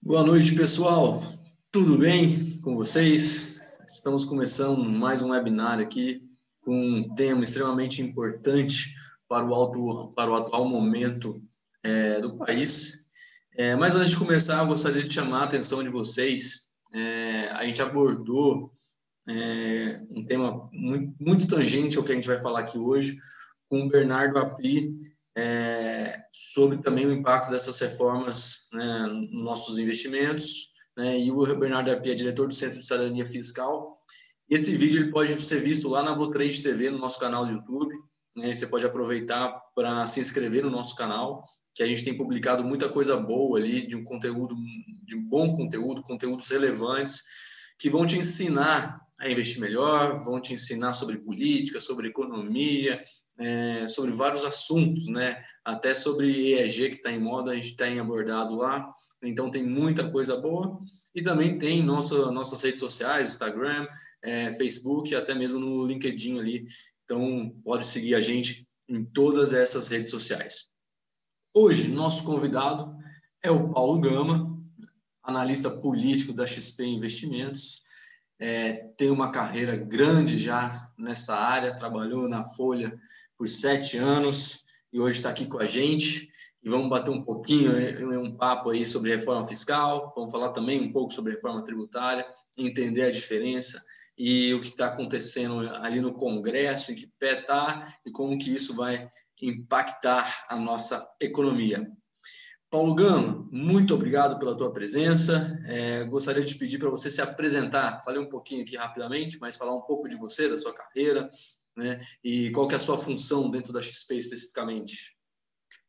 Boa noite, pessoal. Tudo bem com vocês? Estamos começando mais um webinar aqui com um tema extremamente importante para o atual momento do país. Mas antes de começar, eu gostaria de chamar a atenção de vocês. A gente abordou um tema muito tangente ao que a gente vai falar aqui hoje, com o Bernardo Api, sobre também o impacto dessas reformas, né, nos nossos investimentos, né, e o Bernardo Api é diretor do Centro de Cidadania Fiscal. Esse vídeo ele pode ser visto lá na Blue3 TV, no nosso canal do YouTube, né, você pode aproveitar para se inscrever no nosso canal, que a gente tem publicado muita coisa boa ali, de bom conteúdo, conteúdos relevantes, que vão te ensinar a investir melhor, vão te ensinar sobre política, sobre economia, sobre vários assuntos, né? Até sobre ESG, que está em moda, a gente tem abordado lá. Então, tem muita coisa boa. E também tem nossas redes sociais, Instagram, Facebook, até mesmo no LinkedIn ali. Então, pode seguir a gente em todas essas redes sociais. Hoje, nosso convidado é o Paulo Gama, analista político da XP Investimentos. Tem uma carreira grande já nessa área, trabalhou na Folha por 7 anos e hoje está aqui com a gente. E vamos bater um pouquinho, um papo aí sobre reforma fiscal, vamos falar também um pouco sobre reforma tributária, entender a diferença e o que está acontecendo ali no Congresso, em que pé está e como que isso vai impactar a nossa economia. Paulo Gama, muito obrigado pela tua presença. Gostaria de pedir para você se apresentar. Falei um pouquinho aqui rapidamente, mas falar um pouco de você, da sua carreira, né? E qual que é a sua função dentro da XP especificamente.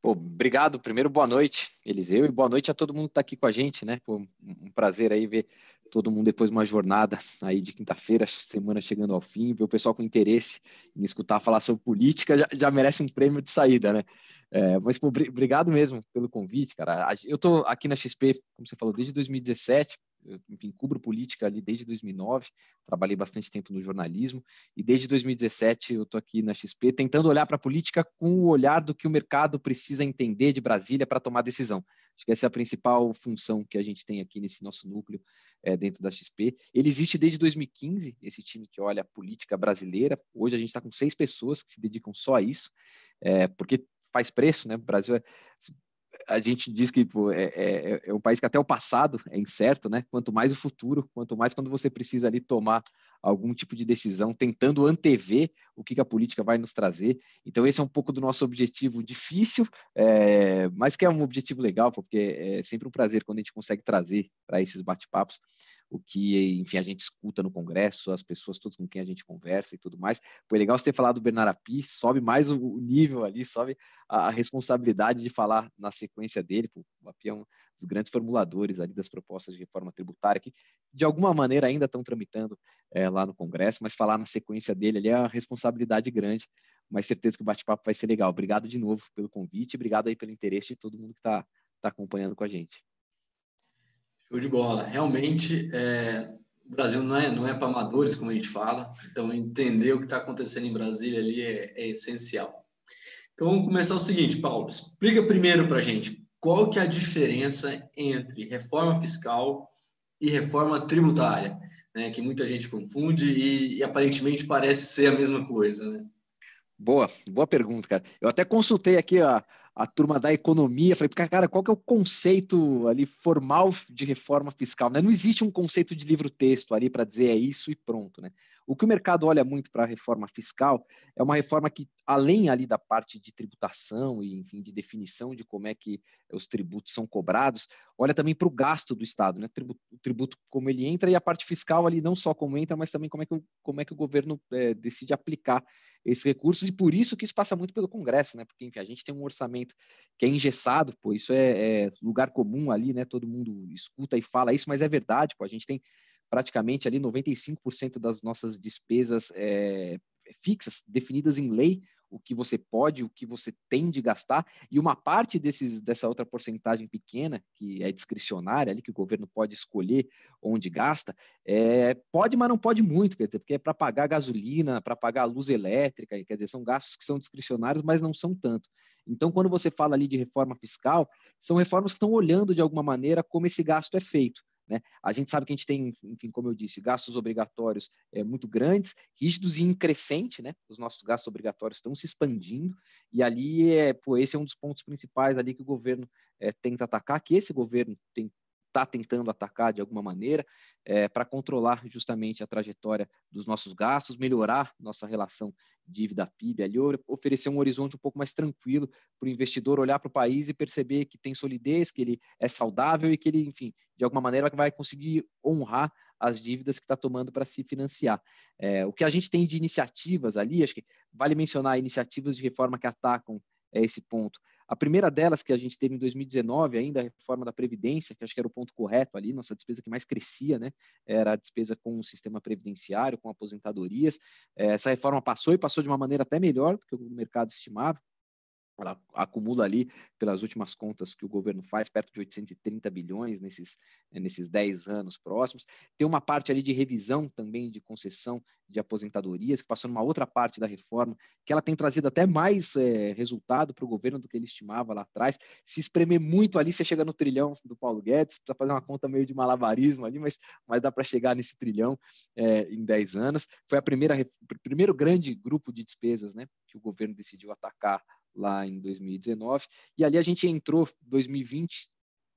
Pô, obrigado. Primeiro, boa noite, Eliseu, e boa noite a todo mundo que está aqui com a gente, né? Pô, um prazer aí ver todo mundo depois de uma jornada aí de quinta-feira, semana chegando ao fim, ver o pessoal com interesse em escutar falar sobre política já merece um prêmio de saída, né? Mas, pô, obrigado mesmo pelo convite, cara. Eu tô aqui na XP, como você falou, desde 2017. Eu, enfim, cubro política ali desde 2009, trabalhei bastante tempo no jornalismo e desde 2017 eu estou aqui na XP tentando olhar para a política com o olhar do que o mercado precisa entender de Brasília para tomar decisão. Acho que essa é a principal função que a gente tem aqui nesse nosso núcleo dentro da XP. Ele existe desde 2015, esse time que olha a política brasileira. Hoje a gente está com 6 pessoas que se dedicam só a isso, porque faz preço, né? O Brasil a gente diz que pô, é um país que até o passado é incerto, né? Quanto mais o futuro, quanto mais quando você precisa ali tomar algum tipo de decisão, tentando antever o que a política vai nos trazer. Então esse é um pouco do nosso objetivo difícil, mas que é um objetivo legal, porque é sempre um prazer quando a gente consegue trazer para esses bate-papos o que, enfim, a gente escuta no Congresso, as pessoas todas com quem a gente conversa e tudo mais. Foi legal você ter falado do Bernardo Api, sobe mais o nível ali, sobe a responsabilidade de falar na sequência dele. O Api é um dos grandes formuladores ali das propostas de reforma tributária que, de alguma maneira, ainda estão tramitando lá no Congresso, mas falar na sequência dele ali é uma responsabilidade grande, mas certeza que o bate-papo vai ser legal. Obrigado de novo pelo convite, obrigado aí pelo interesse de todo mundo que está acompanhando com a gente. Show de bola. Realmente, o Brasil não é para amadores, como a gente fala, então entender o que está acontecendo em Brasília ali é essencial. Então, vamos começar o seguinte, Paulo. Explica primeiro para a gente qual que é a diferença entre reforma fiscal e reforma tributária, né? Que muita gente confunde e aparentemente parece ser a mesma coisa, né? Boa pergunta, cara. Eu até consultei aqui a turma da economia, falei, cara, qual que é o conceito ali formal de reforma fiscal, né? Não existe um conceito de livro-texto ali para dizer é isso e pronto, né? O que o mercado olha muito para a reforma fiscal é uma reforma que, além ali da parte de tributação e, enfim, de definição de como é que os tributos são cobrados, olha também para o gasto do Estado, né? O tributo como ele entra e a parte fiscal ali não só como entra, mas também como é que o governo decide aplicar esses recursos, e por isso que isso passa muito pelo Congresso, né? Porque, enfim, a gente tem um orçamento que é engessado, pô, isso é lugar comum ali, né? Todo mundo escuta e fala isso, mas é verdade, pô, a gente tem praticamente ali 95% das nossas despesas fixas, definidas em lei, o que você pode, o que você tem de gastar, e uma parte dessa outra porcentagem pequena, que é discricionária ali, que o governo pode escolher onde gasta, pode, mas não pode muito, quer dizer, porque é para pagar gasolina, para pagar a luz elétrica, quer dizer, são gastos que são discricionários, mas não são tanto. Então, quando você fala ali de reforma fiscal, são reformas que estão olhando de alguma maneira como esse gasto é feito. Né? A gente sabe que a gente tem, enfim, como eu disse, gastos obrigatórios muito grandes, rígidos e em crescente, né? Os nossos gastos obrigatórios estão se expandindo, e ali, esse é um dos pontos principais ali que o governo tenta atacar, que esse governo está tentando atacar de alguma maneira, para controlar justamente a trajetória dos nossos gastos, melhorar nossa relação dívida-PIB, ali, oferecer um horizonte um pouco mais tranquilo para o investidor olhar para o país e perceber que tem solidez, que ele é saudável e que ele, enfim, de alguma maneira vai conseguir honrar as dívidas que está tomando para se financiar. O que a gente tem de iniciativas ali, acho que vale mencionar iniciativas de reforma que atacam esse ponto. A primeira delas, que a gente teve em 2019, ainda a reforma da Previdência, que acho que era o ponto correto ali, nossa despesa que mais crescia, né? Era a despesa com o sistema previdenciário, com aposentadorias. Essa reforma passou e passou de uma maneira até melhor do que o mercado estimava. Ela acumula ali, pelas últimas contas que o governo faz, perto de 830 bilhões nesses 10 anos próximos. Tem uma parte ali de revisão também de concessão de aposentadorias, que passou numa outra parte da reforma, que ela tem trazido até mais resultado para o governo do que ele estimava lá atrás. Se espremer muito ali, você chega no trilhão do Paulo Guedes, precisa fazer uma conta meio de malabarismo ali, mas dá para chegar nesse trilhão em 10 anos. Foi o primeiro grande grupo de despesas, né, que o governo decidiu atacar lá em 2019, e ali a gente entrou em 2020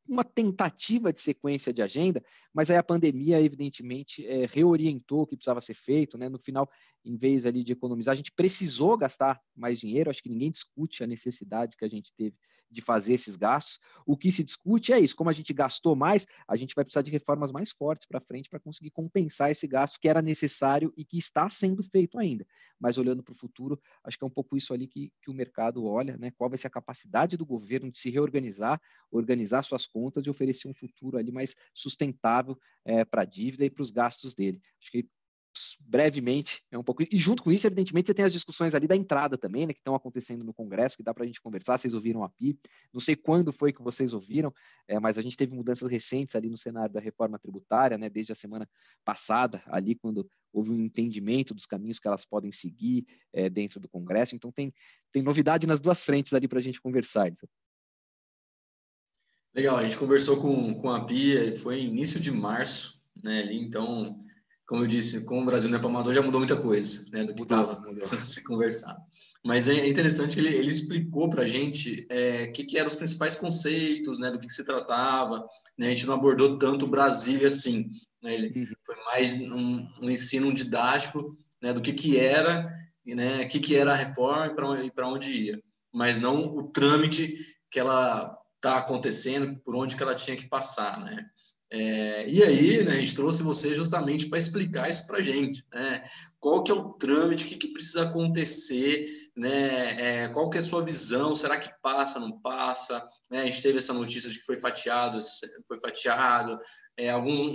uma tentativa de sequência de agenda, mas aí a pandemia, evidentemente, reorientou o que precisava ser feito, né? No final, em vez ali de economizar, a gente precisou gastar mais dinheiro, acho que ninguém discute a necessidade que a gente teve de fazer esses gastos. O que se discute é isso, como a gente gastou mais, a gente vai precisar de reformas mais fortes para frente para conseguir compensar esse gasto que era necessário e que está sendo feito ainda. Mas olhando para o futuro, acho que é um pouco isso ali que o mercado olha, né? Qual vai ser a capacidade do governo de se reorganizar, organizar suas contas e oferecer um futuro ali mais sustentável para a dívida e para os gastos dele. Acho que brevemente é um pouco. E junto com isso, evidentemente, você tem as discussões ali da entrada também, né, que estão acontecendo no Congresso, que dá para a gente conversar. Vocês ouviram a PI? Não sei quando foi que vocês ouviram, mas a gente teve mudanças recentes ali no cenário da reforma tributária, né, desde a semana passada, ali quando houve um entendimento dos caminhos que elas podem seguir dentro do Congresso. Então tem novidade nas duas frentes ali para a gente conversar. Legal, a gente conversou com a Pia, foi início de março, né, ali, então, como eu disse, como o Brasil não é para amador, já mudou muita coisa, né, do que estava se conversar. Mas é interessante que ele explicou para a gente que eram os principais conceitos, né, do que se tratava, né, a gente não abordou tanto o Brasil assim, né, ele foi mais um ensino didático, né, do que era, né, que era a reforma e para onde ia, mas não o trâmite que ela está acontecendo, por onde que ela tinha que passar, né? E aí, né, a gente trouxe você justamente para explicar isso para a gente, né? Qual que é o trâmite, o que precisa acontecer, né? Qual que é a sua visão? Será que passa, não passa? Né? A gente teve essa notícia de que foi fatiado.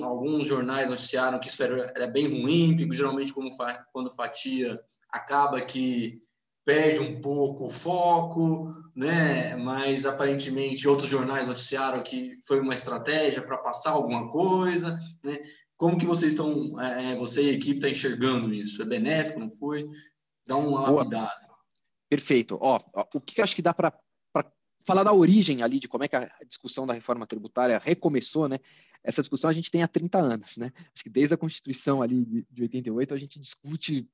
Alguns jornais noticiaram que isso era bem ruim, porque geralmente quando fatia, acaba que perde um pouco o foco, né? Mas aparentemente outros jornais noticiaram que foi uma estratégia para passar alguma coisa, né? Como que vocês estão, você e a equipe está enxergando isso? É benéfico, não foi? Dá uma Boa, lapidada. perfeito. O que eu acho que dá para falar da origem ali, de como é que a discussão da reforma tributária recomeçou, né? Essa discussão a gente tem há 30 anos, né? Acho que desde a Constituição ali de 88 a gente discute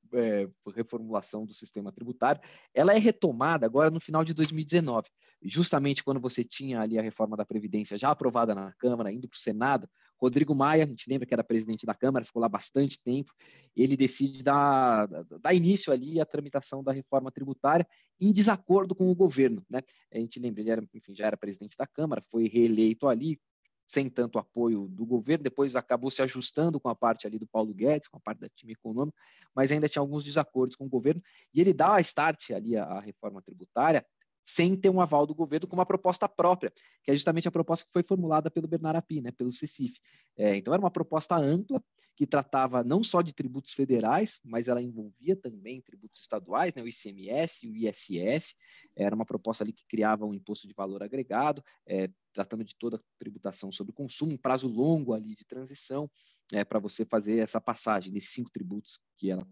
reformulação do sistema tributário. Ela é retomada agora no final de 2019, justamente quando você tinha ali a reforma da Previdência já aprovada na Câmara, indo para o Senado. Rodrigo Maia, a gente lembra que era presidente da Câmara, ficou lá bastante tempo, ele decide dar início ali à tramitação da reforma tributária em desacordo com o governo, né? A gente lembra, ele já era presidente da Câmara, foi reeleito ali, sem tanto apoio do governo, depois acabou se ajustando com a parte ali do Paulo Guedes, com a parte da time econômico, mas ainda tinha alguns desacordos com o governo, e ele dá a start ali à reforma tributária sem ter um aval do governo com uma proposta própria, que é justamente a proposta que foi formulada pelo Bernard Api, né, pelo CECIF. Então, era uma proposta ampla, que tratava não só de tributos federais, mas ela envolvia também tributos estaduais, né, o ICMS e o ISS. Era uma proposta ali que criava um imposto de valor agregado, tratando de toda a tributação sobre consumo, um prazo longo ali de transição, para você fazer essa passagem desses 5 tributos que ela...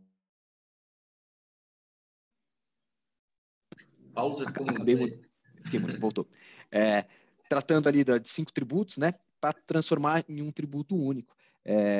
Paulo, você ficou mudo aí. Fiquei mudo, voltou. Tratando ali de 5 tributos, né, para transformar em um tributo único.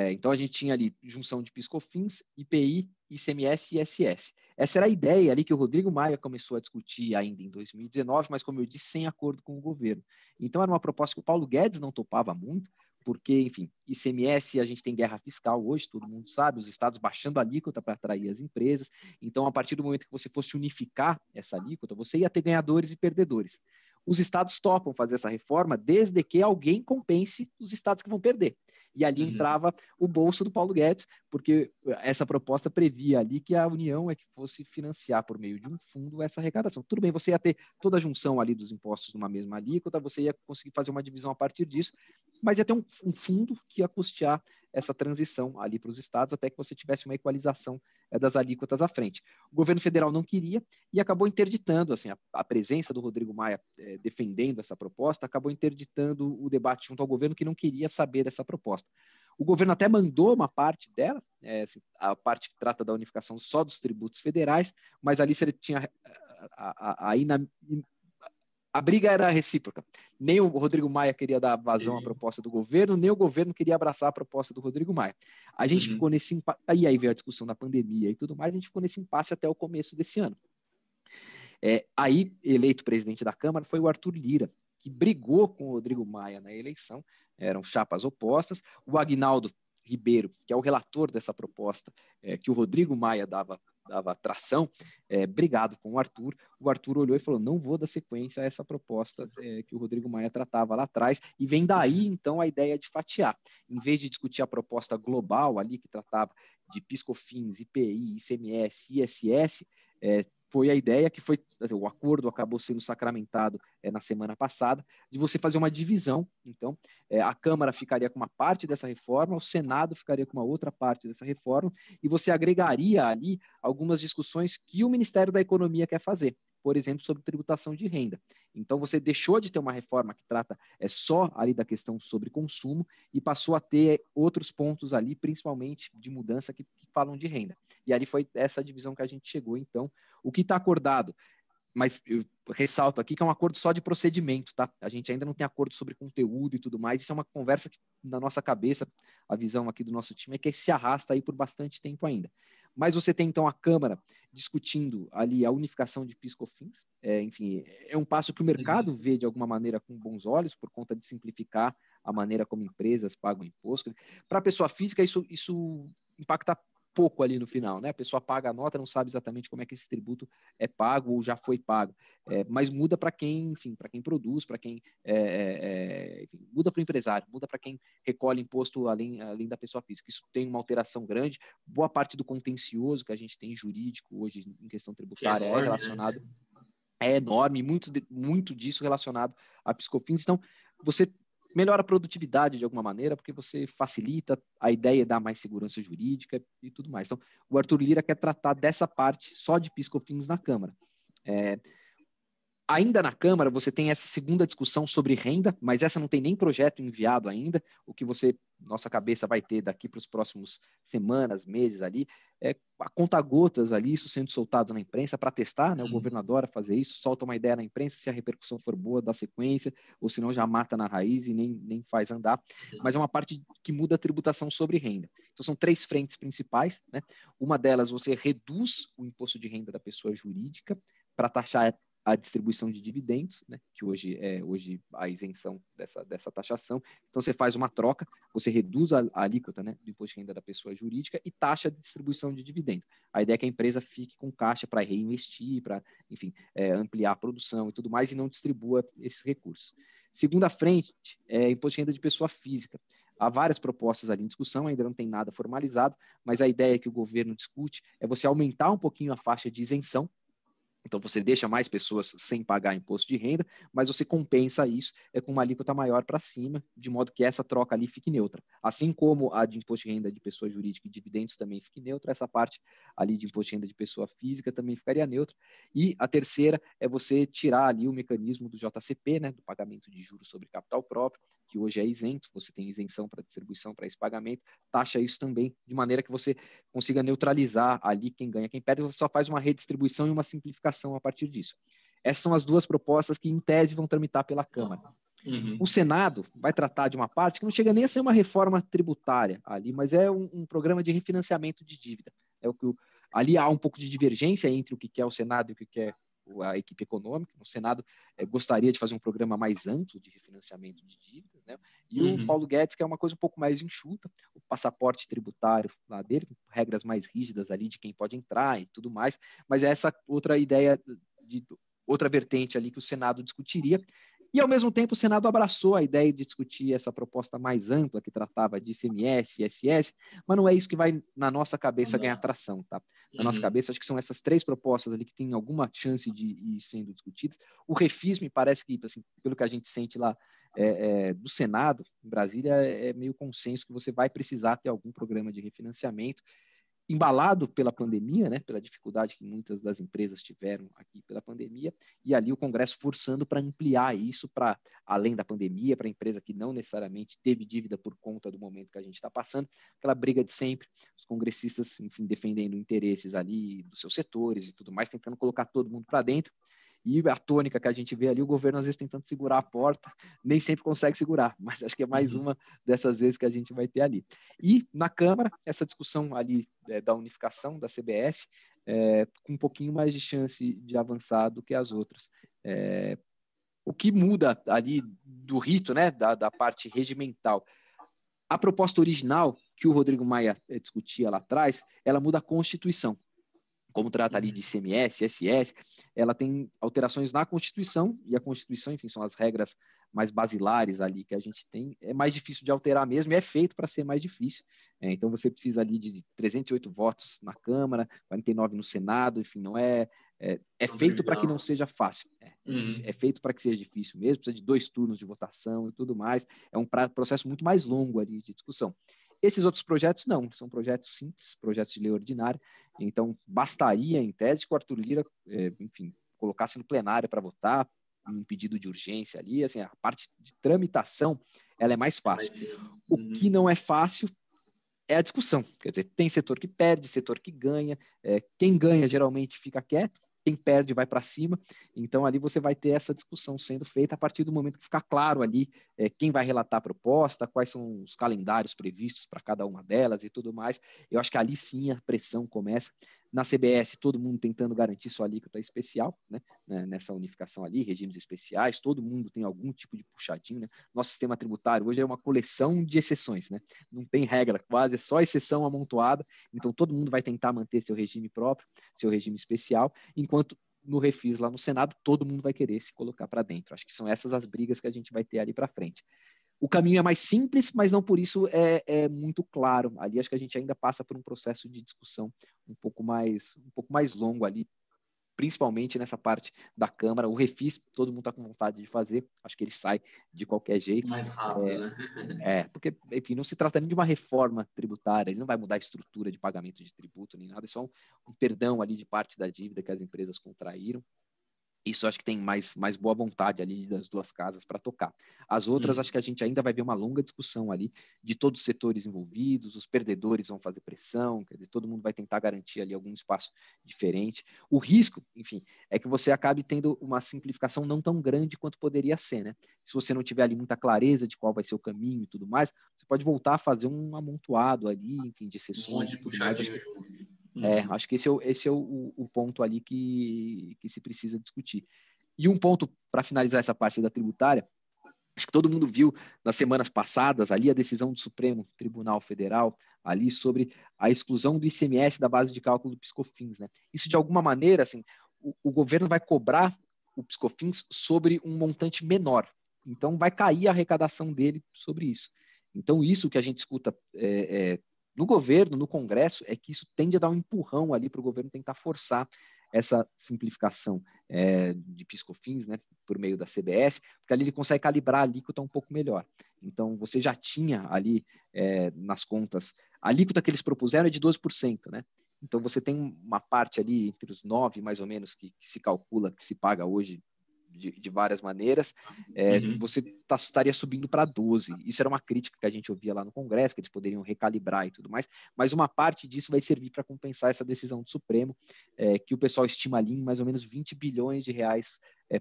Então, a gente tinha ali junção de PIS/COFINS, IPI, ICMS e ISS. Essa era a ideia ali que o Rodrigo Maia começou a discutir ainda em 2019, mas, como eu disse, sem acordo com o governo. Então, era uma proposta que o Paulo Guedes não topava muito, porque, enfim, ICMS, a gente tem guerra fiscal hoje, todo mundo sabe, os estados baixando a alíquota para atrair as empresas. Então, a partir do momento que você fosse unificar essa alíquota, você ia ter ganhadores e perdedores. Os estados topam fazer essa reforma desde que alguém compense os estados que vão perder. E ali entrava o bolso do Paulo Guedes, porque essa proposta previa ali que a União é que fosse financiar por meio de um fundo essa arrecadação. Tudo bem, você ia ter toda a junção ali dos impostos numa mesma alíquota, você ia conseguir fazer uma divisão a partir disso, mas ia ter um fundo que ia custear essa transição ali para os estados, até que você tivesse uma equalização das alíquotas à frente. O governo federal não queria e acabou interditando, assim, a presença do Rodrigo Maia defendendo essa proposta, acabou interditando o debate junto ao governo, que não queria saber dessa proposta. O governo até mandou uma parte dela, a parte que trata da unificação só dos tributos federais, mas ali se ele tinha a briga era recíproca. Nem o Rodrigo Maia queria dar vazão à proposta do governo, nem o governo queria abraçar a proposta do Rodrigo Maia. A gente ficou nesse impasse, aí veio a discussão da pandemia e tudo mais, a gente ficou nesse impasse até o começo desse ano. Aí, eleito presidente da Câmara, foi o Arthur Lira, que brigou com o Rodrigo Maia na eleição, eram chapas opostas. O Aguinaldo Ribeiro, que é o relator dessa proposta, que o Rodrigo Maia dava tração, brigado com o Arthur olhou e falou, não vou dar sequência a essa proposta que o Rodrigo Maia tratava lá atrás, e vem daí, então, a ideia de fatiar. Em vez de discutir a proposta global ali, que tratava de PIS/COFINS, IPI, ICMS, ISS, foi a ideia que foi, o acordo acabou sendo sacramentado na semana passada, de você fazer uma divisão. Então, a Câmara ficaria com uma parte dessa reforma, o Senado ficaria com uma outra parte dessa reforma, e você agregaria ali algumas discussões que o Ministério da Economia quer fazer, por exemplo, sobre tributação de renda. Então, você deixou de ter uma reforma que trata só ali da questão sobre consumo e passou a ter outros pontos ali, principalmente de mudança, que falam de renda. E ali foi essa divisão que a gente chegou. Então, o que está acordado, mas eu ressalto aqui que é um acordo só de procedimento, tá? A gente ainda não tem acordo sobre conteúdo e tudo mais, isso é uma conversa que, na nossa cabeça, a visão aqui do nosso time é que se arrasta aí por bastante tempo ainda. Mas você tem, então, a Câmara discutindo ali a unificação de PIS/COFINS, enfim, é um passo que o mercado vê de alguma maneira com bons olhos, por conta de simplificar a maneira como empresas pagam imposto. Para a pessoa física, isso impacta pouco ali no final, né? A pessoa paga a nota, não sabe exatamente como é que esse tributo é pago ou já foi pago, mas muda para quem, enfim, para quem produz, para quem, enfim, muda para o empresário, muda para quem recolhe imposto além da pessoa física. Isso tem uma alteração grande. Boa parte do contencioso que a gente tem jurídico hoje em questão tributária enorme, relacionado, né? É enorme, muito disso relacionado a PIS/COFINS. Então, você melhora a produtividade de alguma maneira, porque você facilita, a ideia dar mais segurança jurídica e tudo mais. Então, o Arthur Lira quer tratar dessa parte só de PIS/COFINS na Câmara. Ainda na Câmara, você tem essa segunda discussão sobre renda, mas essa não tem nem projeto enviado ainda. O que você, nossa cabeça, vai ter daqui para os próximos semanas, meses ali, a conta-gotas ali, isso sendo soltado na imprensa para testar, né? O governador a fazer isso, solta uma ideia na imprensa, se a repercussão for boa, dá sequência, ou se não já mata na raiz e nem faz andar. Mas é uma parte que muda a tributação sobre renda. Então são 3 frentes principais, né? Uma delas, você reduz o imposto de renda da pessoa jurídica para taxar a distribuição de dividendos, né, que hoje é a isenção dessa taxação. Então, você faz uma troca, você reduz a alíquota, né, do imposto de renda da pessoa jurídica e taxa a distribuição de dividendos. A ideia é que a empresa fique com caixa para reinvestir, para, enfim, ampliar a produção e tudo mais, e não distribua esses recursos. Segunda frente é imposto de renda de pessoa física. Há várias propostas ali em discussão, ainda não tem nada formalizado, mas a ideia que o governo discute é você aumentar um pouquinho a faixa de isenção, Então, você deixa mais pessoas sem pagar imposto de renda, mas você compensa isso com uma alíquota maior para cima, de modo que essa troca ali fique neutra. Assim como a de imposto de renda de pessoa jurídica e dividendos também fique neutra, essa parte ali de imposto de renda de pessoa física também ficaria neutra. E a terceira é você tirar ali o mecanismo do JCP, né, do pagamento de juros sobre capital próprio, que hoje é isento, você tem isenção para distribuição para esse pagamento, taxa isso também, de maneira que você consiga neutralizar ali quem ganha, quem perde, você só faz uma redistribuição e uma simplificação a partir disso. Essas são as duas propostas que, em tese, vão tramitar pela Câmara. O Senado vai tratar de uma parte que não chega nem a ser uma reforma tributária ali, mas é um programa de refinanciamento de dívida. É o que ali há um pouco de divergência entre o que quer o Senado e o que quer a equipe econômica. O Senado gostaria de fazer um programa mais amplo de refinanciamento de dívidas, né? E o Paulo Guedes quer uma coisa um pouco mais enxuta, o passaporte tributário lá dele, com regras mais rígidas ali de quem pode entrar e tudo mais, mas é essa outra ideia de outra vertente ali que o Senado discutiria. E, ao mesmo tempo, o Senado abraçou a ideia de discutir essa proposta mais ampla, que tratava de ICMS e ISS, mas não é isso que vai, na nossa cabeça, ganhar tração. Tá? Na nossa cabeça, acho que são essas três propostas ali que têm alguma chance de ir sendo discutidas. O refis, me parece que, assim, pelo que a gente sente lá do Senado, em Brasília, é meio consenso que você vai precisar ter algum programa de refinanciamento, embalado pela pandemia, né, pela dificuldade que muitas das empresas tiveram aqui pela pandemia, e ali o Congresso forçando para ampliar isso para além da pandemia, para a empresa que não necessariamente teve dívida por conta do momento que a gente está passando, aquela briga de sempre, os congressistas, enfim, defendendo interesses ali dos seus setores e tudo mais, tentando colocar todo mundo para dentro. E a tônica que a gente vê ali, o governo às vezes tentando segurar a porta, nem sempre consegue segurar, mas acho que é mais uma dessas vezes que a gente vai ter ali. E na Câmara, essa discussão ali da unificação da CBS, com um pouquinho mais de chance de avançar do que as outras. O que muda ali do rito, né, da parte regimental, a proposta original que o Rodrigo Maia discutia lá atrás, ela muda a Constituição. Como trata ali de ICMS, ISS, ela tem alterações na Constituição, e a Constituição, enfim, são as regras mais basilares ali que a gente tem, é mais difícil de alterar mesmo, e é feito para ser mais difícil. Então, você precisa ali de 308 votos na Câmara, 49 no Senado, enfim, não é feito para que não seja fácil, é feito para que seja difícil mesmo, precisa de 2 turnos de votação e tudo mais, é um processo muito mais longo ali de discussão. Esses outros projetos não, são projetos simples, projetos de lei ordinária, então bastaria, em tese, que o Arthur Lira, enfim, colocasse no plenário para votar, um pedido de urgência ali, assim, a parte de tramitação, ela é mais fácil. O que não é fácil é a discussão, quer dizer, tem setor que perde, setor que ganha, quem ganha geralmente fica quieto, quem perde vai para cima, então ali você vai ter essa discussão sendo feita a partir do momento que ficar claro ali quem vai relatar a proposta, quais são os calendários previstos para cada uma delas e tudo mais. Eu acho que ali sim a pressão começa. Na CBS, todo mundo tentando garantir sua alíquota especial, né, nessa unificação ali, regimes especiais, todo mundo tem algum tipo de puxadinho, né? Nosso sistema tributário hoje é uma coleção de exceções, né? Não tem regra quase, é só exceção amontoada, então todo mundo vai tentar manter seu regime próprio, seu regime especial, enquanto no refis lá no Senado, todo mundo vai querer se colocar para dentro. Acho que são essas as brigas que a gente vai ter ali para frente. O caminho é mais simples, mas não por isso é muito claro. Ali acho que a gente ainda passa por um processo de discussão um pouco mais longo ali, principalmente nessa parte da Câmara. O refis, todo mundo está com vontade de fazer, acho que ele sai de qualquer jeito. Mais rápido, né? Porque, enfim, não se trata nem de uma reforma tributária, ele não vai mudar a estrutura de pagamento de tributo nem nada, é só um perdão ali de parte da dívida que as empresas contraíram. Isso acho que tem mais boa vontade ali das duas casas para tocar. As outras, acho que a gente ainda vai ver uma longa discussão ali de todos os setores envolvidos, os perdedores vão fazer pressão, quer dizer, todo mundo vai tentar garantir ali algum espaço diferente. O risco, enfim, é que você acabe tendo uma simplificação não tão grande quanto poderia ser, né? Se você não tiver ali muita clareza de qual vai ser o caminho e tudo mais, você pode voltar a fazer um amontoado ali, enfim, de sessões. Acho que esse é o ponto ali que se precisa discutir. E um ponto, para finalizar essa parte da tributária, acho que todo mundo viu nas semanas passadas ali a decisão do Supremo Tribunal Federal ali sobre a exclusão do ICMS da base de cálculo do PiscoFins, né? Isso, de alguma maneira, assim, o governo vai cobrar o PiscoFins sobre um montante menor. Então, vai cair a arrecadação dele sobre isso. Então, isso que a gente escuta no governo, no Congresso, é que isso tende a dar um empurrão ali para o governo tentar forçar essa simplificação de PIS/COFINS, né, por meio da CBS, porque ali ele consegue calibrar a alíquota um pouco melhor. Então, você já tinha ali nas contas, a alíquota que eles propuseram é de 12%, né? Então, você tem uma parte ali entre os 9%, mais ou menos, que se calcula, que se paga hoje de várias maneiras, você estaria subindo para 12%. Isso era uma crítica que a gente ouvia lá no Congresso, que eles poderiam recalibrar e tudo mais, mas uma parte disso vai servir para compensar essa decisão do Supremo, que o pessoal estima ali em mais ou menos 20 bilhões de reais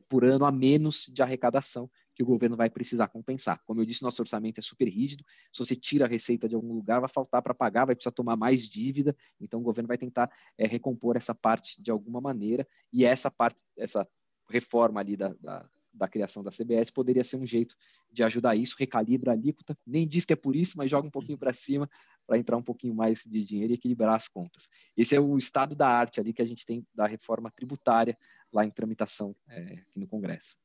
por ano a menos de arrecadação que o governo vai precisar compensar. Como eu disse, nosso orçamento é super rígido, se você tira a receita de algum lugar, vai faltar para pagar, vai precisar tomar mais dívida, então o governo vai tentar recompor essa parte de alguma maneira, e essa reforma ali da criação da CBS poderia ser um jeito de ajudar isso, recalibra a alíquota, nem diz que é por isso, mas joga um pouquinho para cima para entrar um pouquinho mais de dinheiro e equilibrar as contas. Esse é o estado da arte ali que a gente tem da reforma tributária lá em tramitação aqui no Congresso.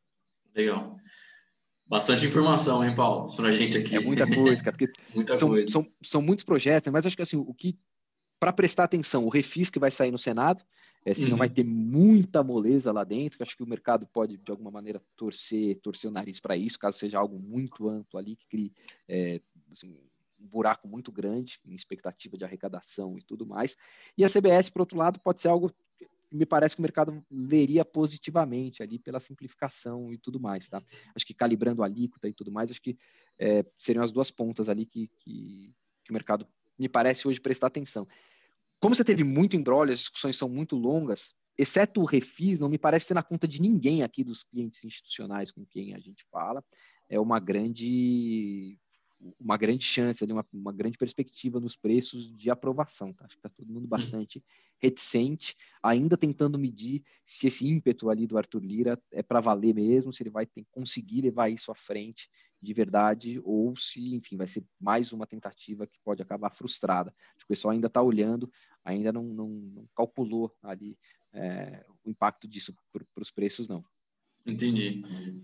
Legal. Bastante informação, hein, Paulo, para a gente aqui. É muita coisa, cara, porque muita coisa. São muitos projetos, mas acho que assim, o que para prestar atenção, o refis que vai sair no Senado, senão vai ter muita moleza lá dentro, que acho que o mercado pode, de alguma maneira, torcer o nariz para isso, caso seja algo muito amplo ali, que crie assim, um buraco muito grande em expectativa de arrecadação e tudo mais. E a CBS, por outro lado, pode ser algo que me parece que o mercado veria positivamente ali pela simplificação e tudo mais, tá? Acho que calibrando a alíquota e tudo mais, acho que seriam as duas pontas ali que o mercado me parece hoje prestar atenção. Como você teve muito embrolho, as discussões são muito longas, exceto o refis, não me parece ter na conta de ninguém aqui dos clientes institucionais com quem a gente fala, é uma grande chance, uma grande perspectiva nos preços de aprovação. Tá? Acho que está todo mundo bastante reticente, ainda tentando medir se esse ímpeto ali do Arthur Lira é para valer mesmo, se ele vai conseguir levar isso à frente de verdade, ou se, enfim, vai ser mais uma tentativa que pode acabar frustrada. Acho que o pessoal ainda está olhando, ainda não calculou ali o impacto disso para os preços, não. Entendi.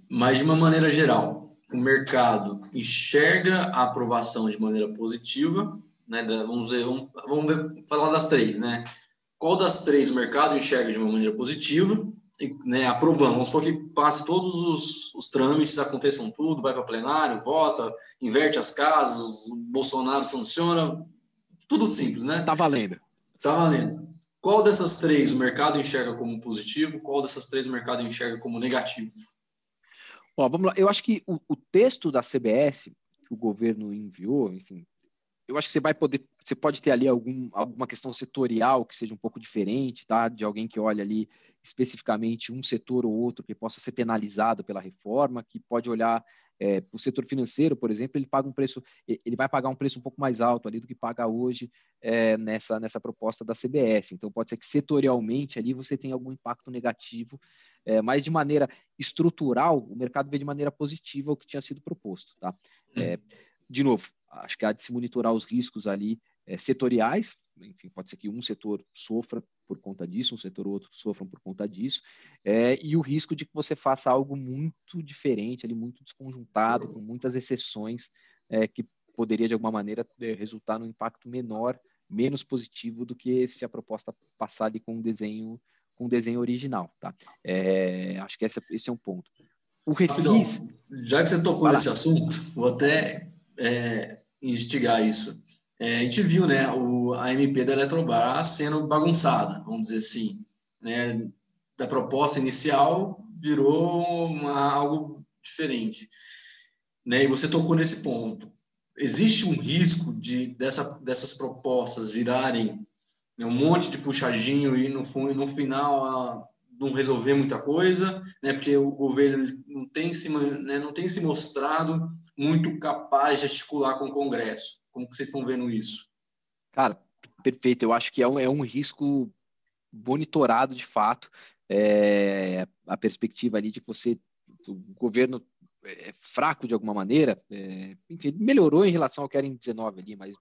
Mas, de uma maneira geral, o mercado enxerga a aprovação de maneira positiva, né? Vamos falar das três, né? Qual das três o mercado enxerga de uma maneira positiva, né? Aprovando, vamos supor que passe todos os trâmites, aconteçam tudo, vai para plenário, vota, inverte as casas, o Bolsonaro sanciona, tudo simples, né? Tá valendo. Tá valendo. Qual dessas três o mercado enxerga como positivo? Qual dessas três o mercado enxerga como negativo? Ó, vamos lá. Eu acho que o texto da CBS que o governo enviou, enfim, eu acho que você pode ter ali alguma questão setorial que seja um pouco diferente, tá? De alguém que olha ali especificamente um setor ou outro que possa ser penalizado pela reforma, que pode olhar o setor financeiro, por exemplo, ele vai pagar um preço um pouco mais alto ali do que paga hoje nessa proposta da CBS. Então, pode ser que setorialmente ali você tenha algum impacto negativo, mas de maneira estrutural, o mercado vê de maneira positiva o que tinha sido proposto, tá? De novo, acho que há de se monitorar os riscos ali setoriais, enfim, pode ser que um setor sofra por conta disso, um setor ou outro sofram por conta disso, e o risco de que você faça algo muito diferente, ali, muito desconjuntado, com muitas exceções, que poderia, de alguma maneira, resultar num impacto menor, menos positivo do que se a proposta passar ali com um desenho original. Tá? Acho que esse é um ponto. O refis... Rapidão, já que você tocou nesse assunto, vou até instigar isso. A gente viu, né, a MP da Eletrobras sendo bagunçada, vamos dizer assim, né, da proposta inicial virou algo diferente, né, e você tocou nesse ponto. Existe um risco dessas propostas virarem, né, um monte de puxadinho e no final não resolver muita coisa, né, porque o governo não tem se mostrado muito capaz de articular com o Congresso. Como que vocês estão vendo isso? Cara, perfeito. Eu acho que é um risco monitorado de fato. A perspectiva ali de que o governo é fraco de alguma maneira, enfim, melhorou em relação ao que era em 19 ali, mas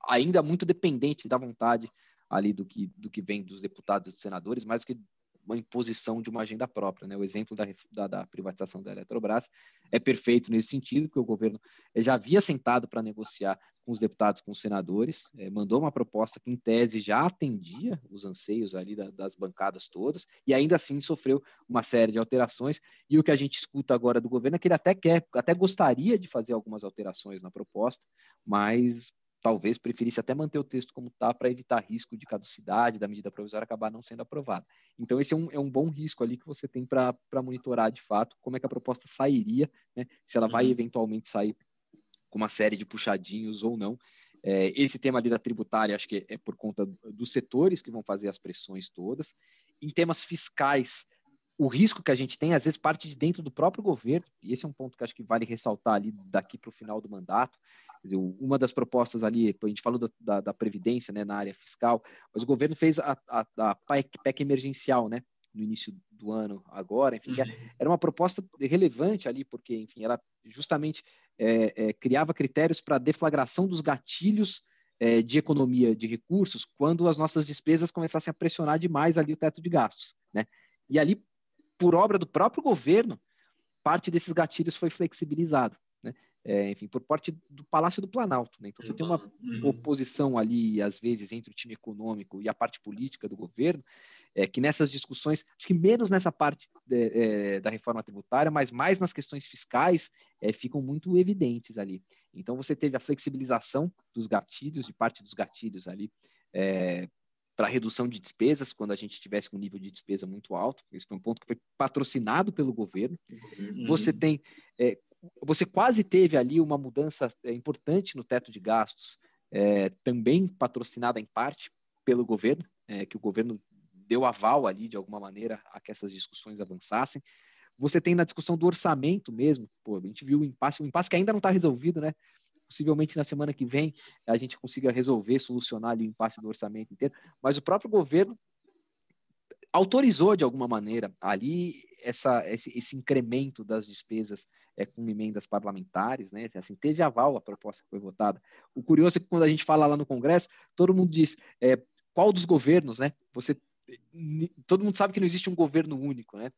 ainda muito dependente da vontade ali do que vem dos deputados e dos senadores, mais do que uma imposição de uma agenda própria, né? O exemplo da privatização da Eletrobras é perfeito nesse sentido, que o governo já havia sentado para negociar com os deputados, com os senadores, mandou uma proposta que, em tese, já atendia os anseios ali das bancadas todas, e ainda assim sofreu uma série de alterações, e o que a gente escuta agora do governo é que ele até gostaria de fazer algumas alterações na proposta, mas talvez preferisse até manter o texto como está para evitar risco de caducidade da medida provisória acabar não sendo aprovada. Então, esse é um bom risco ali que você tem para monitorar de fato como é que a proposta sairia, né, se ela vai eventualmente sair com uma série de puxadinhos ou não. Esse tema ali da tributária, acho que é por conta dos setores que vão fazer as pressões todas. Em temas fiscais, o risco que a gente tem, às vezes, parte de dentro do próprio governo, e esse é um ponto que acho que vale ressaltar ali daqui para o final do mandato. Quer dizer, uma das propostas ali, a gente falou da Previdência, né, na área fiscal, mas o governo fez a PEC emergencial, né, no início do ano agora, enfim, era uma proposta relevante ali, porque, enfim, ela justamente criava critérios para a deflagração dos gatilhos de economia de recursos quando as nossas despesas começassem a pressionar demais ali o teto de gastos, né? E ali, por obra do próprio governo, parte desses gatilhos foi flexibilizado, né? Enfim, por parte do Palácio do Planalto, né? Então, você tem uma oposição ali, às vezes, entre o time econômico e a parte política do governo, que nessas discussões, acho que menos nessa parte da reforma tributária, mas mais nas questões fiscais, ficam muito evidentes ali. Então, você teve a flexibilização dos gatilhos, de parte dos gatilhos ali, para redução de despesas, quando a gente tivesse um nível de despesa muito alto. Esse foi um ponto que foi patrocinado pelo governo. Você quase teve ali uma mudança importante no teto de gastos, também patrocinada em parte pelo governo, que o governo deu aval ali, de alguma maneira, a que essas discussões avançassem. Você tem na discussão do orçamento mesmo, a gente viu um impasse que ainda não está resolvido, né? Possivelmente na semana que vem a gente consiga resolver, solucionar ali o impasse do orçamento inteiro, mas o próprio governo autorizou de alguma maneira ali esse incremento das despesas com emendas parlamentares, né? Assim, teve aval a proposta que foi votada. O curioso é que quando a gente fala lá no Congresso, todo mundo diz qual dos governos, né? Todo mundo sabe que não existe um governo único, né?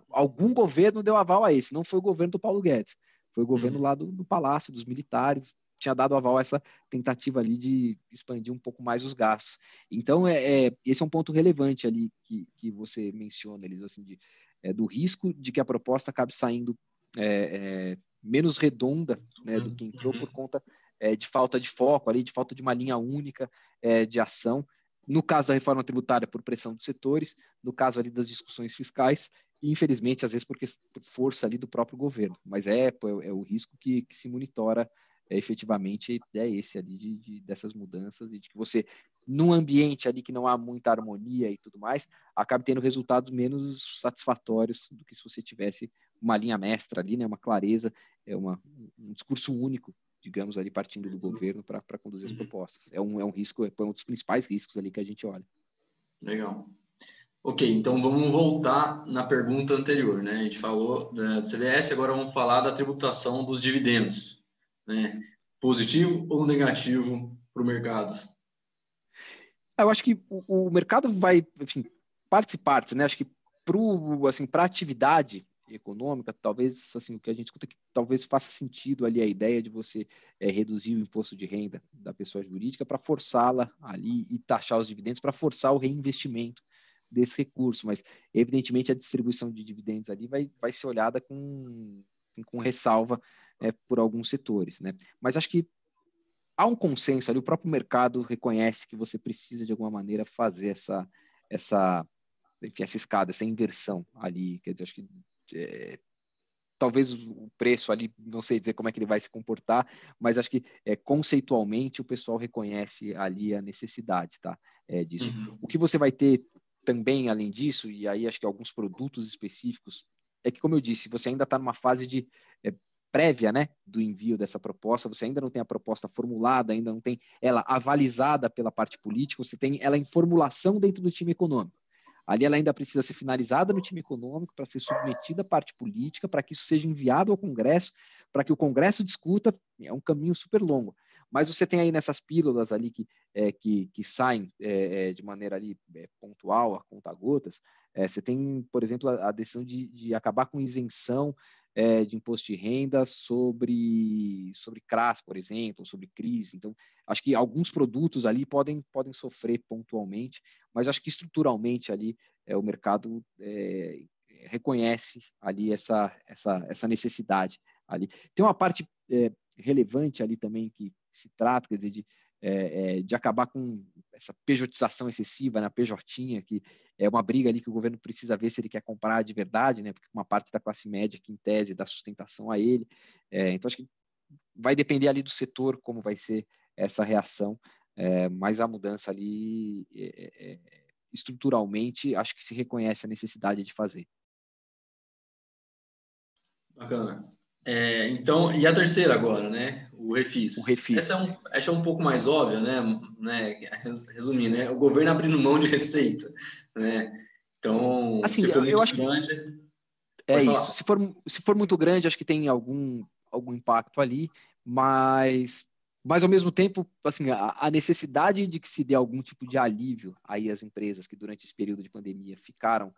Algum governo deu aval a esse, não foi o governo do Paulo Guedes, foi o governo lá do Palácio, dos militares, tinha dado aval a essa tentativa ali de expandir um pouco mais os gastos. Então, esse é um ponto relevante ali que você menciona, Elisa, assim, do risco de que a proposta acabe saindo menos redonda, né, do que entrou por conta de falta de foco ali, de falta de uma linha única de ação. No caso da reforma tributária, por pressão dos setores, no caso ali das discussões fiscais, e infelizmente, às vezes, por força ali do próprio governo. Mas é o risco que se monitora efetivamente esse ali dessas mudanças e de que você, num ambiente ali que não há muita harmonia e tudo mais, acabe tendo resultados menos satisfatórios do que se você tivesse uma linha mestra ali, né, uma clareza, um discurso único, digamos, ali partindo do governo para conduzir as propostas. É um risco, é um dos principais riscos ali que a gente olha. Legal. Ok, então vamos voltar na pergunta anterior, né? A gente falou do CVS, agora vamos falar da tributação dos dividendos, né? Positivo ou negativo para o mercado? Eu acho que o mercado vai, enfim, partes e partes, né? Acho que para a atividade econômica, talvez, assim, o que a gente escuta que talvez faça sentido ali a ideia de você reduzir o imposto de renda da pessoa jurídica para forçá-la ali e taxar os dividendos para forçar o reinvestimento desse recurso, mas evidentemente a distribuição de dividendos ali vai ser olhada com ressalva por alguns setores, né? Mas acho que há um consenso ali, o próprio mercado reconhece que você precisa de alguma maneira fazer essa escada, essa inversão ali, quer dizer, acho que talvez o preço ali, não sei dizer como é que ele vai se comportar, mas acho que conceitualmente o pessoal reconhece ali a necessidade, tá, disso. O que você vai ter também, além disso, e aí acho que alguns produtos específicos, é que, como eu disse, você ainda está numa fase de prévia, né, do envio dessa proposta, você ainda não tem a proposta formulada, ainda não tem ela avalizada pela parte política, você tem ela em formulação dentro do time econômico. Ali ela ainda precisa ser finalizada no time econômico para ser submetida à parte política, para que isso seja enviado ao Congresso, para que o Congresso discuta, é um caminho super longo. Mas você tem aí nessas pílulas ali que saem de maneira ali pontual, a conta-gotas, você tem, por exemplo, a decisão de acabar com isenção de imposto de renda sobre CRAS, por exemplo, sobre crise. Então, acho que alguns produtos ali podem sofrer pontualmente, mas acho que estruturalmente ali o mercado reconhece ali essa necessidade ali. Tem uma parte relevante ali também que se trata, quer dizer, de acabar com essa pejotização excessiva, né, a pejotinha, que é uma briga ali que o governo precisa ver se ele quer comprar de verdade, né, porque uma parte da classe média que, em tese, dá sustentação a ele. Então, acho que vai depender ali do setor como vai ser essa reação, mas a mudança ali, estruturalmente, acho que se reconhece a necessidade de fazer. Bacana. Então, e a terceira agora, né? O refis. O refis. Essa é um pouco mais óbvia, né? Resumindo, né? O governo abrindo mão de receita, né? Então, assim, se for eu muito acho que grande, é pode isso. falar. Se for muito grande, acho que tem algum impacto ali, mas ao mesmo tempo, assim, a necessidade de que se dê algum tipo de alívio aí às empresas que durante esse período de pandemia ficaram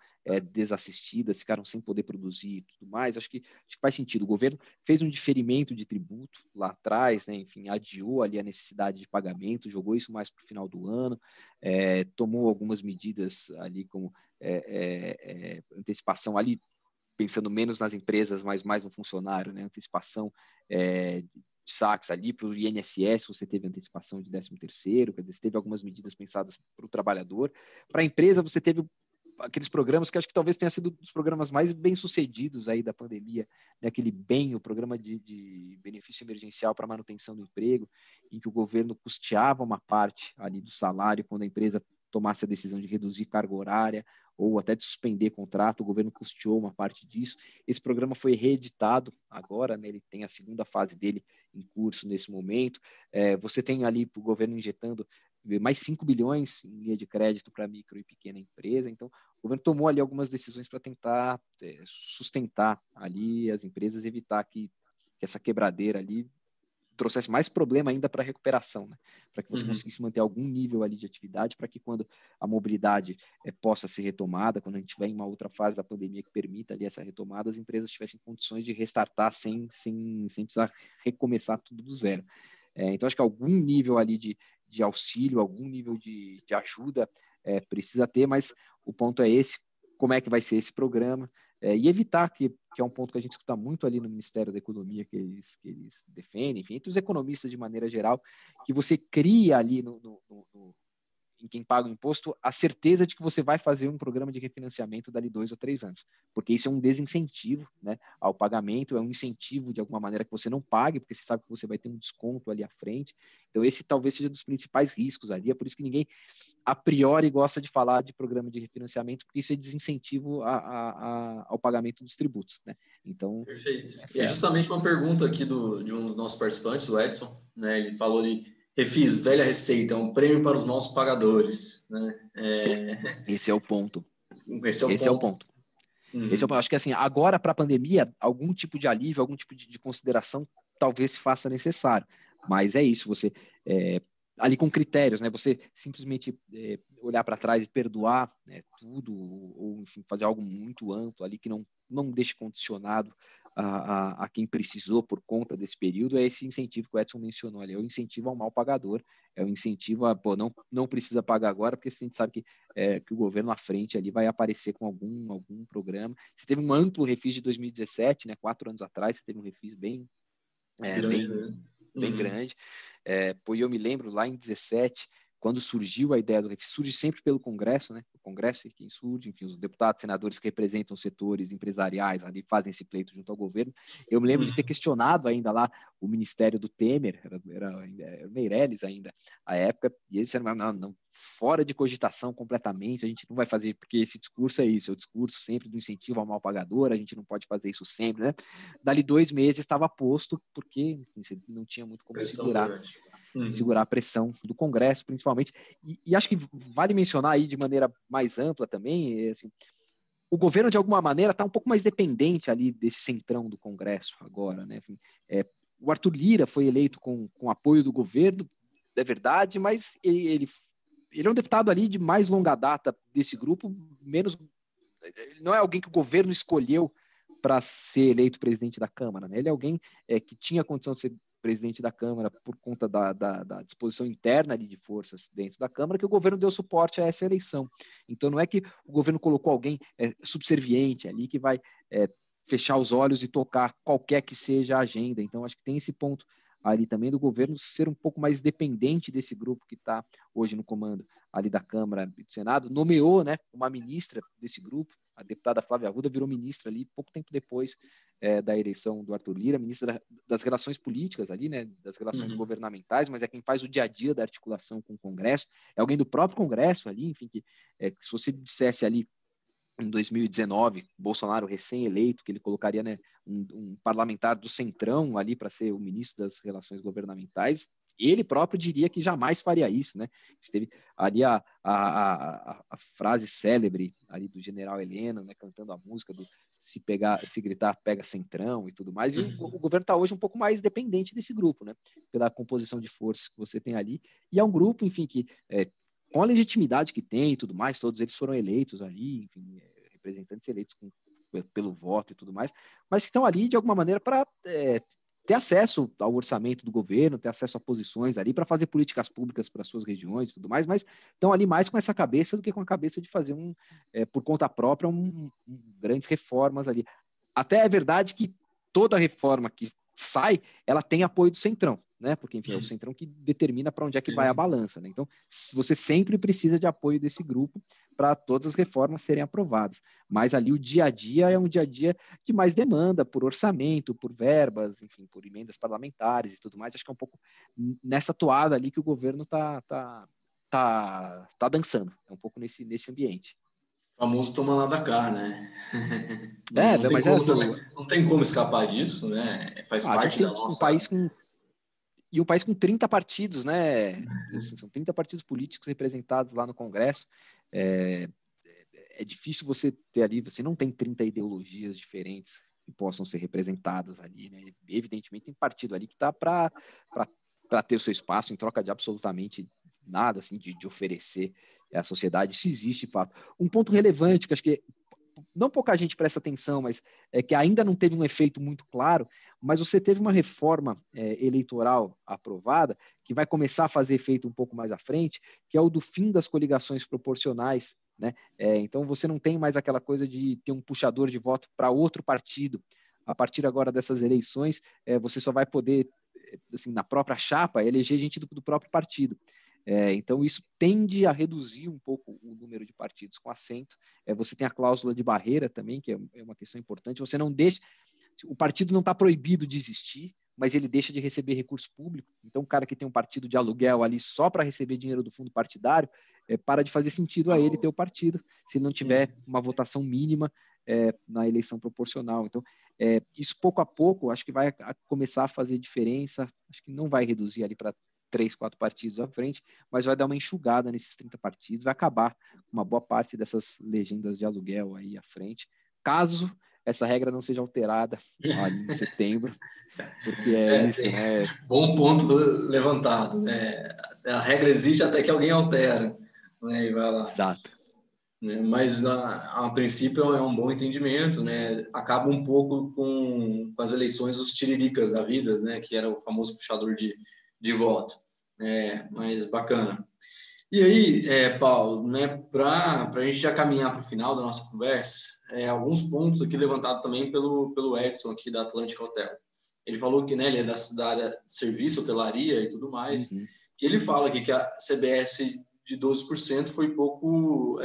desassistidas, ficaram sem poder produzir e tudo mais, acho que faz sentido. O governo fez um diferimento de tributo lá atrás, né? Enfim, adiou ali a necessidade de pagamento, jogou isso mais para o final do ano, tomou algumas medidas ali como antecipação ali, pensando menos nas empresas, mas mais no funcionário, né? Antecipação de saques ali para o INSS, você teve antecipação de 13º, quer dizer, você teve algumas medidas pensadas para o trabalhador. Para a empresa, você teve aqueles programas que acho que talvez tenha sido dos programas mais bem-sucedidos aí da pandemia, né? Aquele BEM, o programa de benefício emergencial para manutenção do emprego, em que o governo custeava uma parte ali do salário quando a empresa tomasse a decisão de reduzir carga horária ou até de suspender contrato, o governo custeou uma parte disso. Esse programa foi reeditado agora, né? Ele tem a segunda fase dele em curso nesse momento. Você tem ali o governo injetando mais 5 bilhões em linha de crédito para micro e pequena empresa. Então, o governo tomou ali algumas decisões para tentar sustentar ali as empresas, evitar que essa quebradeira ali trouxesse mais problema ainda para a recuperação, né? Para que você conseguisse manter algum nível ali de atividade, para que quando a mobilidade possa ser retomada, quando a gente tiver em uma outra fase da pandemia que permita ali essa retomada, as empresas tivessem condições de restartar sem precisar recomeçar tudo do zero. Então, acho que algum nível ali de auxílio, algum nível de ajuda precisa ter, mas o ponto é esse, como é que vai ser esse programa, e evitar que é um ponto que a gente escuta muito ali no Ministério da Economia, que eles defendem, enfim, entre os economistas de maneira geral, que você cria ali em quem paga o imposto a certeza de que você vai fazer um programa de refinanciamento dali 2 ou 3 anos, porque isso é um desincentivo, né, ao pagamento, é um incentivo de alguma maneira que você não pague, porque você sabe que você vai ter um desconto ali à frente. Então esse talvez seja dos principais riscos ali, é por isso que ninguém a priori gosta de falar de programa de refinanciamento, porque isso é desincentivo ao pagamento dos tributos, né? Então, perfeito. E é justamente uma pergunta aqui de um dos nossos participantes, o Edson, né? Ele falou ali, refis, velha receita, um prêmio para os nossos pagadores, né? Esse é o ponto. Esse é o Esse é o ponto. ponto. Esse é o ponto. Acho que assim, agora para a pandemia, algum tipo de alívio, algum tipo de consideração talvez se faça necessário. Mas é isso, você ali com critérios, né? Você simplesmente olhar para trás e perdoar, né, tudo, ou enfim, fazer algo muito amplo ali que não deixe condicionado a quem precisou por conta desse período, é esse incentivo que o Edson mencionou ali, é o incentivo ao mal pagador, é o incentivo a, pô, não precisa pagar agora, porque a gente sabe que o governo à frente ali vai aparecer com algum programa. Você teve um amplo refis de 2017, né, 4 anos atrás, você teve um refis bem Grande, né? bem grande. E eu me lembro lá em 17, quando surgiu a ideia do refis, surge sempre pelo Congresso, né? O Congresso é quem surge, enfim, os deputados, senadores que representam setores empresariais ali fazem esse pleito junto ao governo. Eu me lembro de ter questionado ainda lá o Ministério do Temer, era Meirelles ainda, à época, e eles disseram, não, fora de cogitação completamente, a gente não vai fazer, porque esse discurso é isso, é o discurso sempre do incentivo ao mal pagador, a gente não pode fazer isso sempre, né? Dali 2 meses estava posto, porque enfim, você não tinha muito como segurar a pressão do Congresso, principalmente. E acho que vale mencionar aí de maneira mais ampla também, assim, o governo, de alguma maneira, está um pouco mais dependente ali desse centrão do Congresso agora, né? Enfim, o Arthur Lira foi eleito com apoio do governo, é verdade, mas ele é um deputado ali de mais longa data desse grupo, ele não é alguém que o governo escolheu para ser eleito presidente da Câmara, né? Ele é alguém que tinha condição de ser presidente da Câmara por conta da disposição interna ali de forças dentro da Câmara, que o governo deu suporte a essa eleição. Então não é que o governo colocou alguém subserviente ali que vai fechar os olhos e tocar qualquer que seja a agenda. Então acho que tem esse ponto ali também do governo ser um pouco mais dependente desse grupo que está hoje no comando ali da Câmara e do Senado, nomeou, né, uma ministra desse grupo, a deputada Flávia Arruda virou ministra ali pouco tempo depois da eleição do Arthur Lira, ministra das relações políticas ali, né, das relações governamentais, mas é quem faz o dia a dia da articulação com o Congresso, é alguém do próprio Congresso ali, enfim, que se você dissesse ali em 2019, Bolsonaro recém-eleito, que ele colocaria, né, um parlamentar do Centrão ali para ser o ministro das Relações Governamentais, ele próprio diria que jamais faria isso, né? Teve ali a frase célebre ali do general Heleno, né, cantando a música do se gritar, pega Centrão e tudo mais, e o governo está hoje um pouco mais dependente desse grupo, né? Pela composição de forças que você tem ali, e é um grupo, enfim, que com a legitimidade que tem e tudo mais, todos eles foram eleitos ali, enfim, representantes eleitos pelo voto e tudo mais, mas que estão ali de alguma maneira para ter acesso ao orçamento do governo, ter acesso a posições ali para fazer políticas públicas para suas regiões e tudo mais, mas estão ali mais com essa cabeça do que com a cabeça de fazer por conta própria, grandes reformas ali. Até é verdade que toda reforma que sai, ela tem apoio do Centrão, né? Porque, enfim, é o Centrão que determina para onde é que vai a balança, né? Então, você sempre precisa de apoio desse grupo para todas as reformas serem aprovadas. Mas ali o dia a dia é um dia a dia de mais demanda por orçamento, por verbas, enfim, por emendas parlamentares e tudo mais. Acho que é um pouco nessa toada ali que o governo tá dançando. É um pouco nesse ambiente. O famoso toma lá da cá, né? Não tem como também, não tem como escapar disso, né? Faz a gente parte tem da um nossa... país com 30 partidos, né? São 30 partidos políticos representados lá no Congresso. É difícil você ter ali, você não tem 30 ideologias diferentes que possam ser representadas ali, né? Evidentemente tem partido ali que está para ter o seu espaço em troca de absolutamente nada, assim, de oferecer à sociedade, se existe de fato. Um ponto relevante que acho que não pouca gente presta atenção, mas que ainda não teve um efeito muito claro, mas você teve uma reforma eleitoral aprovada, que vai começar a fazer efeito um pouco mais à frente, que é o do fim das coligações proporcionais, né? Então você não tem mais aquela coisa de ter um puxador de voto para outro partido. A partir agora dessas eleições, você só vai poder, assim, na própria chapa, eleger gente do próprio partido. Então, isso tende a reduzir um pouco o número de partidos com assento. Você tem a cláusula de barreira também, que é uma questão importante. Você não deixa... O partido não está proibido de existir, mas ele deixa de receber recurso público. Então, o cara que tem um partido de aluguel ali só para receber dinheiro do fundo partidário, para de fazer sentido a ele ter o partido, se ele não tiver uma votação mínima na eleição proporcional. Então, isso pouco a pouco, acho que vai começar a fazer diferença. Acho que não vai reduzir ali para 3, 4 partidos à frente, mas vai dar uma enxugada nesses 30 partidos, vai acabar com uma boa parte dessas legendas de aluguel aí à frente, caso essa regra não seja alterada ali em setembro, porque isso, né? Bom ponto levantado, né? A regra existe até que alguém altera, né? E vai lá. Exato. Mas a princípio é um bom entendimento, né? Acaba um pouco com as eleições os tiriricas da vida, né? Que era o famoso puxador de voto. Mas bacana. E aí, Paulo, né? Para a gente já caminhar para o final da nossa conversa, alguns pontos aqui levantados também pelo Edson aqui da Atlântica Hotel. Ele falou que, né, ele é da área de serviço, hotelaria e tudo mais. E ele fala aqui que a CBS de 12% foi pouco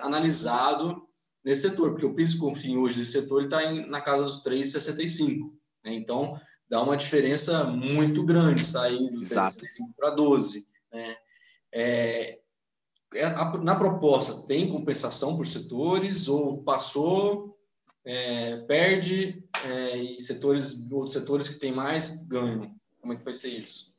analisado nesse setor, porque o PIS e COFINS hoje desse setor está na casa dos 3,65, né? Então, dá uma diferença muito grande sair dos 3,65 para 12, né? Na proposta, tem compensação por setores ou passou, perde, e outros setores que têm mais ganham? Como é que vai ser isso?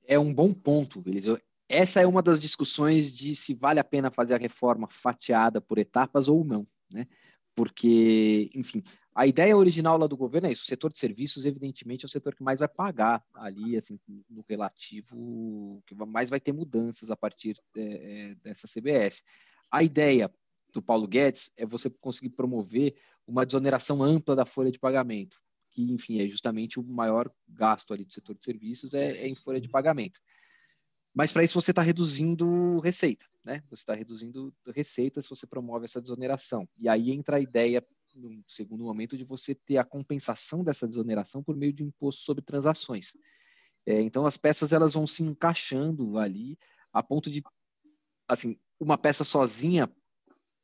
É um bom ponto, Eliseu. Essa é uma das discussões de se vale a pena fazer a reforma fatiada por etapas ou não, né? Porque, enfim, A ideia original lá do governo é isso, o setor de serviços, evidentemente, é o setor que mais vai pagar ali, assim, no relativo, que mais vai ter mudanças a partir dessa CBS. A ideia do Paulo Guedes é você conseguir promover uma desoneração ampla da folha de pagamento, que, enfim, é justamente o maior gasto ali do setor de serviços é em folha de pagamento. Mas para isso você está reduzindo receita, né? Você está reduzindo receita se você promove essa desoneração. E aí entra a ideia, no segundo momento, de você ter a compensação dessa desoneração por meio de imposto sobre transações. Então as peças elas vão se encaixando ali a ponto de, assim, uma peça sozinha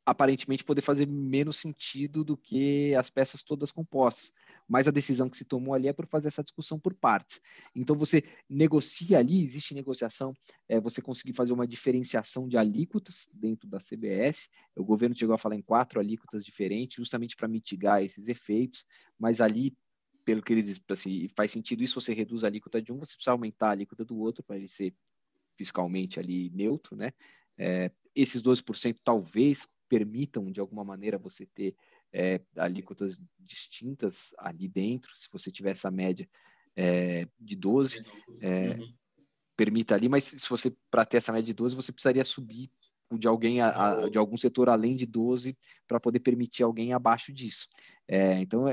aparentemente poder fazer menos sentido do que as peças todas compostas. Mas a decisão que se tomou ali é por fazer essa discussão por partes. Então você negocia ali, existe negociação, você conseguir fazer uma diferenciação de alíquotas dentro da CBS. O governo chegou a falar em 4 alíquotas diferentes, justamente para mitigar esses efeitos, mas ali, pelo que ele diz, assim, faz sentido isso, você reduz a alíquota de um, você precisa aumentar a alíquota do outro para ele ser fiscalmente ali neutro, né? Esses 12% talvez permitam, de alguma maneira, você ter alíquotas distintas ali dentro, se você tiver essa média de 12, permita ali, mas se você, para ter essa média de 12, você precisaria subir de alguém, de algum setor além de 12, para poder permitir alguém abaixo disso. Então,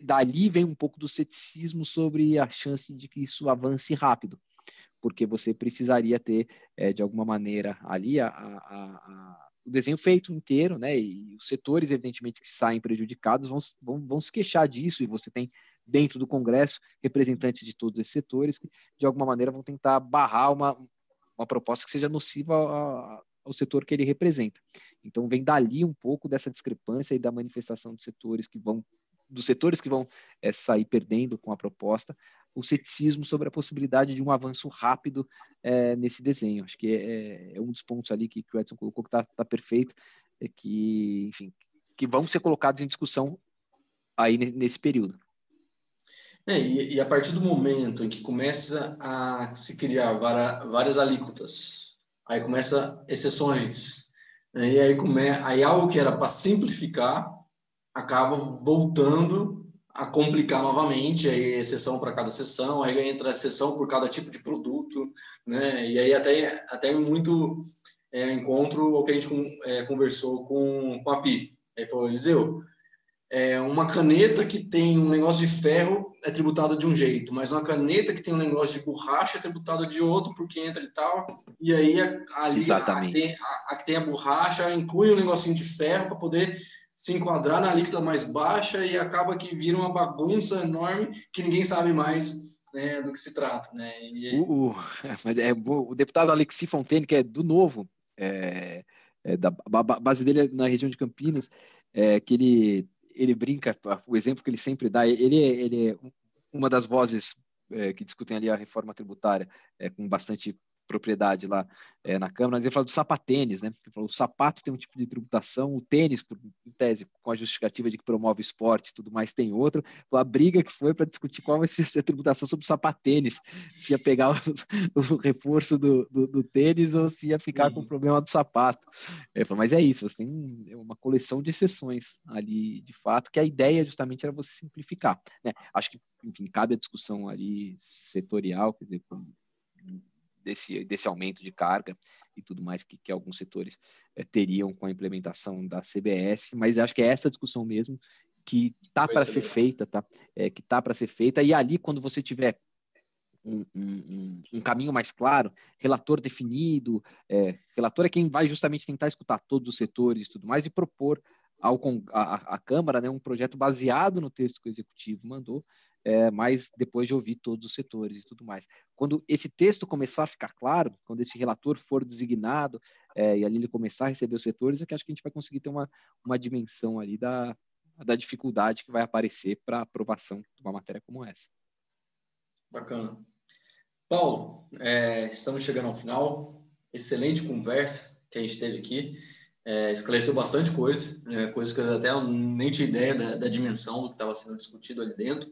dali vem um pouco do ceticismo sobre a chance de que isso avance rápido, porque você precisaria ter, de alguma maneira, ali o desenho feito inteiro, né? E os setores, evidentemente, que saem prejudicados vão se queixar disso, e você tem, dentro do Congresso, representantes de todos esses setores que, de alguma maneira, vão tentar barrar uma proposta que seja nociva ao setor que ele representa. Então, vem dali um pouco dessa discrepância e da manifestação dos setores que vão sair perdendo com a proposta, o ceticismo sobre a possibilidade de um avanço rápido nesse desenho. Acho que é um dos pontos ali que o Edson colocou que está perfeito, que, enfim, que vão ser colocados em discussão aí nesse período. E a partir do momento em que começa a se criar várias alíquotas, aí começa exceções, né? E aí algo que era para simplificar acaba voltando a complicar novamente, aí exceção para cada seção, aí entra exceção por cada tipo de produto, né? E aí até muito encontro o que a gente conversou com a Pi. Aí falou, Eliseu, uma caneta que tem um negócio de ferro é tributada de um jeito, mas uma caneta que tem um negócio de borracha é tributada de outro, porque entra e tal, e aí ali a que tem a borracha inclui um negocinho de ferro para poder se enquadrar na alíquota mais baixa, e acaba que vira uma bagunça enorme que ninguém sabe mais, né, do que se trata, né? O deputado Alexis Fontaine, que é do Novo, da base dele é na região de Campinas, que ele brinca, o exemplo que ele sempre dá, ele é uma das vozes que discutem ali a reforma tributária com bastante propriedade lá na Câmara, mas ele fala do sapatênis, né? Ele falou, o sapato tem um tipo de tributação, o tênis, em tese, com a justificativa de que promove esporte e tudo mais, tem outro. A briga que foi para discutir qual vai ser a tributação sobre o sapatênis, se ia pegar o reforço do tênis ou se ia ficar com o problema do sapato. Ele falou, mas é isso, você tem uma coleção de exceções ali, de fato, que a ideia justamente era você simplificar, né? Acho que, enfim, cabe a discussão ali setorial, quer dizer, desse aumento de carga e tudo mais que alguns setores teriam com a implementação da CBS, mas acho que é essa discussão mesmo que está para ser feita, tá? Que está para ser feita, e ali, quando você tiver um caminho mais claro, relator definido, relator é quem vai justamente tentar escutar todos os setores e tudo mais, e propor à Câmara, né, um projeto baseado no texto que o Executivo mandou, mas depois de ouvir todos os setores e tudo mais. Quando esse texto começar a ficar claro, quando esse relator for designado e ali ele começar a receber os setores, é que acho que a gente vai conseguir ter uma dimensão ali da dificuldade que vai aparecer para aprovação de uma matéria como essa. Bacana. Paulo, estamos chegando ao final. Excelente conversa que a gente teve aqui. Esclareceu bastante coisa, coisas que eu até nem tinha ideia da dimensão do que estava sendo discutido ali dentro.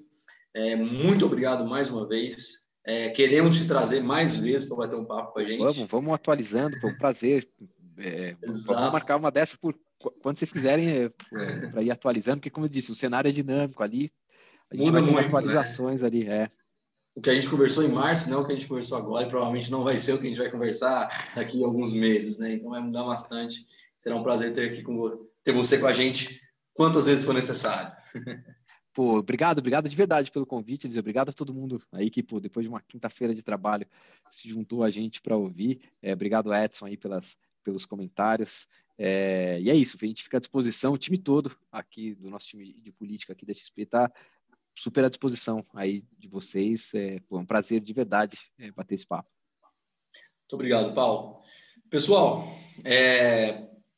Muito obrigado mais uma vez. Queremos te trazer mais vezes para bater um papo com a gente. Vamos atualizando, foi um prazer. Vamos marcar uma dessa por quando vocês quiserem para ir atualizando, porque, como eu disse, o cenário é dinâmico ali, a gente vai tendo atualizações, né? Ali. O que a gente conversou em março não é o que a gente conversou agora, e provavelmente não vai ser o que a gente vai conversar daqui a alguns meses, né? Então vai mudar bastante. Será um prazer ter você com a gente quantas vezes for necessário. Pô, obrigado de verdade pelo convite, Eliseu. Obrigado a todo mundo aí que, pô, depois de uma quinta-feira de trabalho, se juntou a gente para ouvir. Obrigado, Edson, aí pelos comentários. E é isso, a gente fica à disposição, o time todo aqui do nosso time de política aqui da XP está super à disposição aí de vocês. É um prazer de verdade bater esse papo. Muito obrigado, Paulo. Pessoal,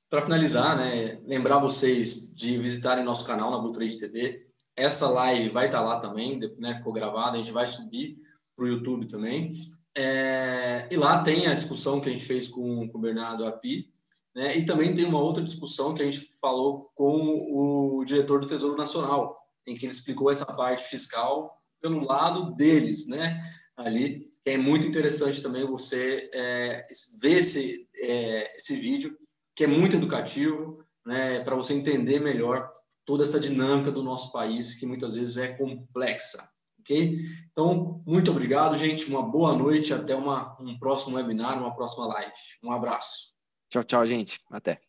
para finalizar, né, lembrar vocês de visitarem nosso canal na Butrade TV. Essa live vai estar lá também, né, ficou gravada, a gente vai subir para o YouTube também. E lá tem a discussão que a gente fez com o Bernardo Api, né, e também tem uma outra discussão que a gente falou com o diretor do Tesouro Nacional, em que ele explicou essa parte fiscal pelo lado deles, né, ali, que é muito interessante também você ver esse vídeo, que é muito educativo, né, para você entender melhor toda essa dinâmica do nosso país, que muitas vezes é complexa, ok? Então, muito obrigado, gente, uma boa noite, até um próximo webinar, uma próxima live. Um abraço. Tchau, tchau, gente. Até.